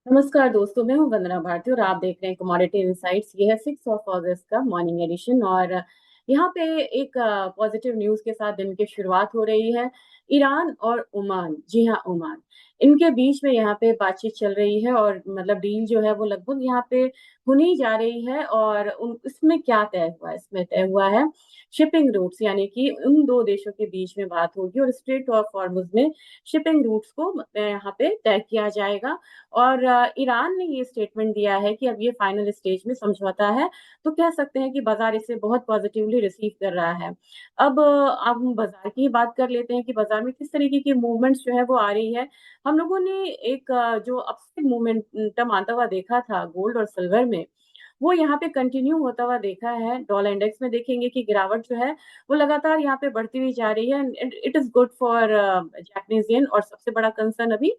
नमस्कार दोस्तों, मैं हूं वंदना भारती और आप देख रहे हैं कमोडिटी इनसाइट्स। ये है 6 अगस्त का मॉर्निंग एडिशन और यहाँ पे एक पॉजिटिव न्यूज के साथ दिन की शुरुआत हो रही है। ईरान और ओमान, जी हाँ ओमान, इनके बीच में यहाँ पे बातचीत चल रही है और मतलब डील जो है वो लगभग यहाँ पे होनी जा रही है। और उन इसमें क्या तय हुआ है? इसमें तय हुआ है शिपिंग रूट्स, यानी कि उन दो देशों के बीच में बात होगी और स्ट्रेट ऑफ हॉर्मुज में शिपिंग रूट्स को यहाँ पे तय किया जाएगा। और ईरान ने ये स्टेटमेंट दिया है कि अब ये फाइनल स्टेज में समझौता है, तो कह सकते हैं कि बाजार इसे बहुत पॉजिटिवली रिसीव कर रहा है। अब हम बाजार की ही बात कर लेते हैं कि बाजार में किस तरीके की मूवमेंट्स जो है वो आ रही है। हम लोगों ने एक जो अपसाइड मूवमेंटम आता हुआ देखा था गोल्ड और सिल्वर में, वो यहाँ पे कंटिन्यू होता हुआ देखा है। डॉलर इंडेक्स में देखेंगे कि गिरावट जो है वो लगातार यहाँ पे बढ़ती हुई जा रही है। It is good for Japanese yen, और सबसे बड़ा कंसर्न अभी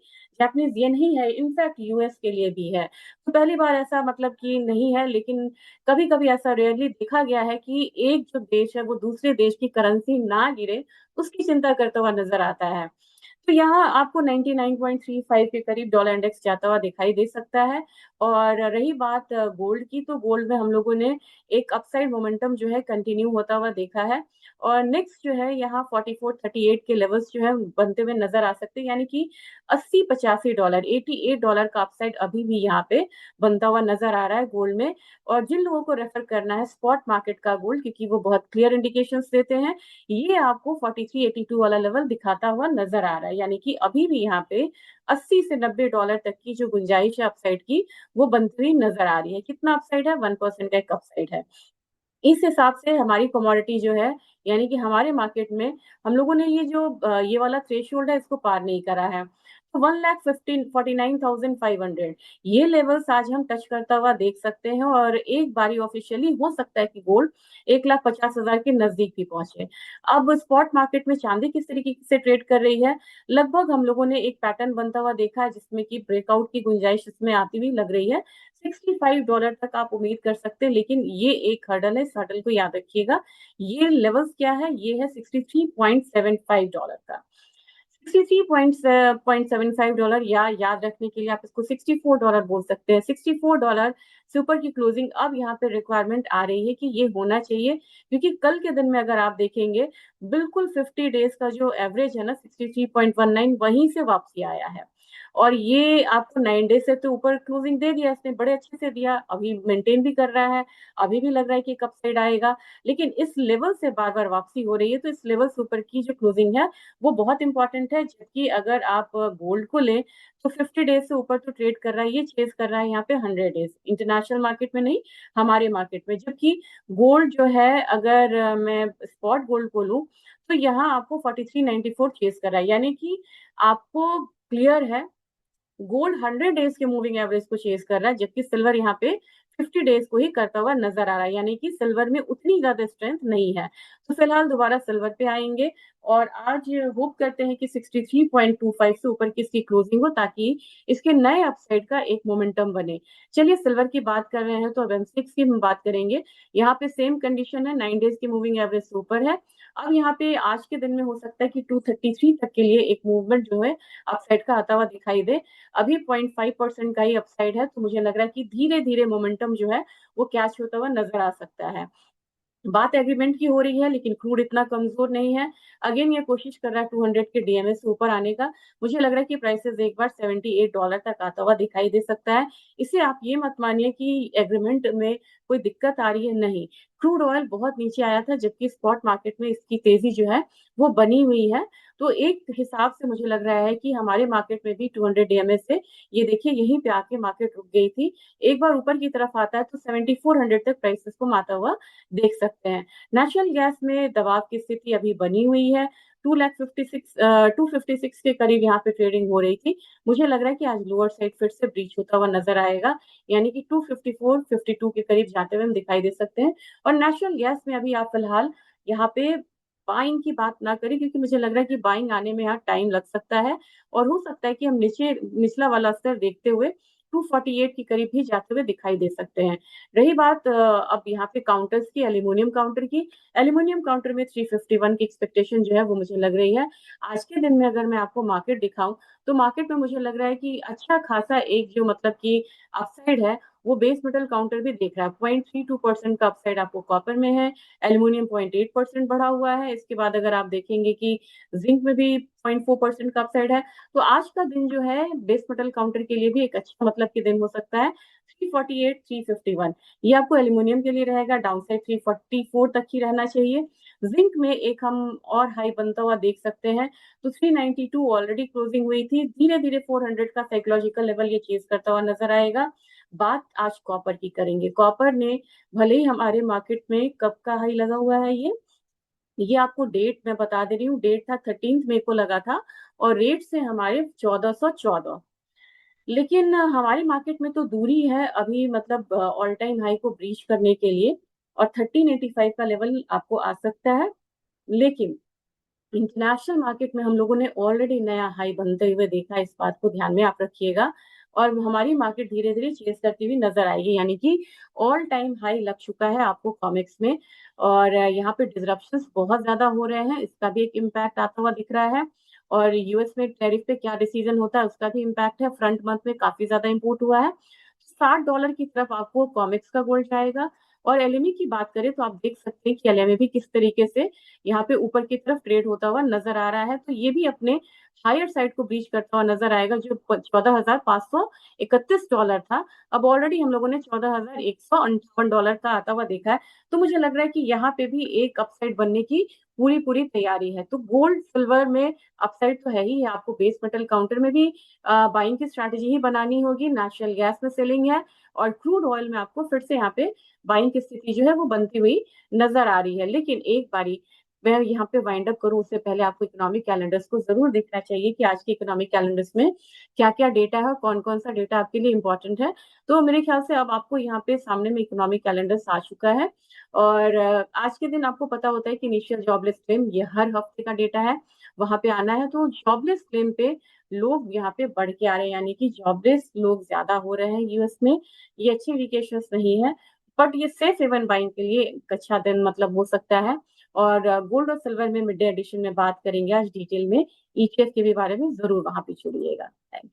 जापानीज येन ही है, इनफैक्ट यूएस के लिए भी है। तो पहली बार ऐसा मतलब कि नहीं है, लेकिन कभी कभी ऐसा रेयरली देखा गया है कि एक जो देश है वो दूसरे देश की करेंसी ना गिरे, उसकी चिंता करता हुआ नजर आता है। तो यहाँ आपको 99.35 के करीब डॉलर इंडेक्स जाता हुआ दिखाई दे सकता है। और रही बात गोल्ड की, तो गोल्ड में हम लोगों ने एक अपसाइड मोमेंटम जो है कंटिन्यू होता हुआ देखा है। और नेक्स्ट जो है यहाँ 4438 के लेवल्स जो है बनते हुए नजर आ सकते हैं, यानी कि 80-85 डॉलर, $88 का अपसाइड अभी भी यहाँ पे बनता हुआ नजर आ रहा है गोल्ड में। और जिन लोगों को रेफर करना है स्पॉट मार्केट का गोल्ड, क्योंकि वो बहुत क्लियर इंडिकेशंस देते हैं, ये आपको 4382 वाला लेवल दिखाता हुआ नजर आ रहा है। यानी कि अभी भी यहाँ पे 80 से 90 डॉलर तक की जो गुंजाइश है अपसाइड की, वो बनती हुई नजर आ रही है। कितना अपसाइड है? 1% का एक अपसाइड है। इस हिसाब से हमारी कमोडिटी जो है, यानी कि हमारे मार्केट में हम लोगों ने ये जो ये वाला थ्रेशोल्ड है इसको पार नहीं करा है। तो 1,49,500 ये लेवल्स आज हम टच करता हुआ देख सकते हैं। और एक बारी ऑफिशियली हो सकता है कि गोल्ड 1,50,000 के नजदीक भी पहुंचे। अब स्पॉट मार्केट में चांदी किस तरीके से ट्रेड कर रही है? लगभग हम लोगों ने एक पैटर्न बनता हुआ देखा है जिसमें कि ब्रेकआउट की गुंजाइश इसमें आती हुई लग रही है। $65 तक आप उम्मीद कर सकते हैं, लेकिन ये एक हर्डल है, इस हर्डल को याद रखिएगा। ये लेवल्स क्या है? ये है $63.75 का। $63.75, या याद रखने के लिए आप इसको $64 बोल सकते हैं। $64 से ऊपर की क्लोजिंग अब यहाँ पे रिक्वायरमेंट आ रही है कि ये होना चाहिए, क्योंकि कल के दिन में अगर आप देखेंगे, बिल्कुल 50 डेज का जो एवरेज है ना 63.19, वहीं से वापसी आया है। और ये आपको 9 डेज से तो ऊपर क्लोजिंग दे दिया इसने, बड़े अच्छे से दिया, अभी मेंटेन भी कर रहा है। अभी भी लग रहा है कि कब साइड आएगा, लेकिन इस लेवल से बार बार वापसी हो रही है। तो इस लेवल से ऊपर की जो क्लोजिंग है वो बहुत इंपॉर्टेंट है। जबकि अगर आप गोल्ड को लें तो 50 डेज से ऊपर तो ट्रेड कर रहा है, ये चेज कर रहा है यहाँ पे 100 डेज, इंटरनेशनल मार्केट में नहीं, हमारे मार्केट में। जबकि गोल्ड जो है, अगर मैं स्पॉट गोल्ड को लूँ, तो यहाँ आपको 4394 चेज कर रहा है। यानी कि आपको क्लियर है, गोल्ड 100 डेज के मूविंग एवरेज को चेज कर रहा है, जबकि सिल्वर यहाँ पे 50 डेज को ही करता हुआ नजर आ रहा है। यानी कि सिल्वर में उतनी ज्यादा स्ट्रेंथ नहीं है। तो फिलहाल दोबारा सिल्वर पे आएंगे और आज होप करते हैं कि 63.25 से ऊपर की इसकी क्लोजिंग हो, ताकि इसके नए अपसाइड का एक मोमेंटम बने। चलिए, सिल्वर की बात कर रहे हैं तो अब M6 की हम बात करेंगे। यहाँ पे सेम कंडीशन है, 9 डेज की मूविंग एवरेज से ऊपर है। अब यहाँ पे आज के दिन में हो सकता है कि 233 तक के लिए एक मूवमेंट जो है अपसाइड का आता हुआ दिखाई दे। अभी 0.5% का ही अपसाइड है, तो मुझे लग रहा है कि धीरे धीरे मोमेंटम जो है वो कैच होता हुआ नजर आ सकता है। बात एग्रीमेंट की हो रही है, लेकिन क्रूड इतना कमजोर नहीं है। अगेन ये कोशिश कर रहा है 200 के डीएमए से ऊपर आने का। मुझे लग रहा है कि प्राइसेस एक बार $78 तक आता हुआ दिखाई दे सकता है। इसे आप ये मत मानिए कि एग्रीमेंट में कोई दिक्कत आ रही है, नहीं। क्रूड ऑयल बहुत नीचे आया था, जबकि स्पॉट मार्केट में इसकी तेजी जो है वो बनी हुई है। तो एक हिसाब से मुझे लग रहा है कि हमारे मार्केट में भी 200 डीएमए से, ये देखिए यहीं पे आके मार्केट रुक गई थी। एक बार ऊपर की तरफ आता है तो 7400 तक प्राइसेस को माता हुआ देख सकते हैं। नेचुरल गैस में दबाव की स्थिति अभी बनी हुई है। 256 के करीब यहाँ पे ट्रेडिंग हो रही थी। मुझे लग रहा है कि आज लोअर साइड फिर से ब्रीच होता हुआ नजर आएगा, यानी कि 254-52 के करीब जाते हुए हम दिखाई दे सकते हैं। और नेचुरल गैस में अभी आप फिलहाल यहाँ पे बाइंग की बात ना करें, क्योंकि मुझे लग रहा है कि बाइंग आने में यहाँ टाइम लग सकता है। और हो सकता है कि हम नीचे निचला वाला स्तर देखते हुए 248 के करीब भी जाते हुए दिखाई दे सकते हैं। रही बात अब यहाँ पे काउंटर्स की, एल्यूमिनियम काउंटर की, एल्यूमिनियम काउंटर में 351 की एक्सपेक्टेशन जो है वो मुझे लग रही है। आज के दिन में अगर मैं आपको मार्केट दिखाऊं तो मार्केट में मुझे लग रहा है कि अच्छा खासा एक जो मतलब कि अपसाइड है वो बेस मेटल काउंटर भी देख रहा है। 0.32% का अपसाइड आपको कॉपर में है, एल्यूमिनियम 0.8% बढ़ा हुआ है। इसके बाद अगर आप देखेंगे कि जिंक में भी 0.4% का अपसाइड है। तो आज का दिन जो है बेस मेटल काउंटर के लिए भी एक अच्छा मतलब की दिन हो सकता है। 348, 351 ये आपको एल्यूमिनियम के लिए रहेगा, डाउन साइड 344 तक ही रहना चाहिए। जिंक में एक हम और हाई बनता हुआ देख सकते हैं, तो 392 ऑलरेडी क्लोजिंग हुई थी, धीरे धीरे 400 का साइकोलॉजिकल लेवल ये चेज करता हुआ नजर आएगा। बात आज कॉपर की करेंगे। कॉपर ने भले ही हमारे मार्केट में कब का हाई लगा हुआ है, ये आपको डेट मैं बता दे रही हूँ। डेट था 13 मई को लगा था और रेट से हमारे 1414। लेकिन हमारी मार्केट में तो दूरी है अभी, मतलब ऑल टाइम हाई को ब्रीच करने के लिए, और 1385 का लेवल आपको आ सकता है। लेकिन इंटरनेशनल मार्केट में हम लोगों ने ऑलरेडी नया हाई बनते हुए देखा है, इस बात को ध्यान में आप रखिएगा। और हमारी मार्केट धीरे धीरे चेस करती हुई नजर आएगी, यानी कि ऑल टाइम हाई लग चुका है आपको कॉमिक्स में। और यहाँ पे डिसरप्शंस बहुत ज्यादा हो रहे हैं, इसका भी एक इम्पैक्ट आता हुआ दिख रहा है। और यूएस में टैरिफ पे क्या डिसीजन होता है उसका भी इम्पैक्ट है। फ्रंट मंथ में काफी ज्यादा इम्पोर्ट हुआ है। $60 की तरफ आपको कॉमिक्स का गोल्ड जाएगा। और एलएमई की बात करें तो आप देख सकते हैं कि एलएमई भी किस तरीके से यहाँ पे ऊपर की तरफ ट्रेड होता हुआ नजर आ रहा है। तो ये भी अपने हायर साइड को ब्रीच करता हुआ नजर आएगा, जो $14,531 था। अब ऑलरेडी हम लोगों ने $14,158 का आता हुआ देखा है। तो मुझे लग रहा है कि यहाँ पे भी एक अपसाइड बनने की पूरी पूरी तैयारी है। तो गोल्ड सिल्वर में अपसाइड तो है ही है, आपको बेस मेटल काउंटर में भी बाइंग की स्ट्रैटेजी ही बनानी होगी। नेचुरल गैस में सेलिंग है और क्रूड ऑयल में आपको फिर से यहाँ पे बाइंग की स्थिति जो है वो बनती हुई नजर आ रही है। लेकिन एक बारी मैं यहाँ पे वाइंड अप करूं उससे पहले आपको इकोनॉमिक कैलेंडर्स को जरूर देखना चाहिए कि आज के इकोनॉमिक कैलेंडर्स में क्या क्या डेटा है और कौन कौन सा डेटा आपके लिए इंपॉर्टेंट है। तो मेरे ख्याल से अब आपको यहाँ पे सामने में इकोनॉमिक कैलेंडर्स आ चुका है। और आज के दिन आपको पता होता है कि इनिशियल जॉबलेस क्लेम ये हर हफ्ते का डेटा है, वहां पे आना है। तो जॉबलेस क्लेम पे लोग यहाँ पे बढ़ के आ रहे हैं, यानी कि जॉबलेस लोग ज्यादा हो रहे हैं यूएस में। ये अच्छी इंडिकेशन नहीं है, बट ये सेफ हेवन बाइंग के लिए एक अच्छा दिन मतलब हो सकता है। और गोल्ड और सिल्वर में मिड डे एडिशन में बात करेंगे आज डिटेल में। ईटीएफ के भी बारे में जरूर वहां पे जुड़िएगा। Thank you.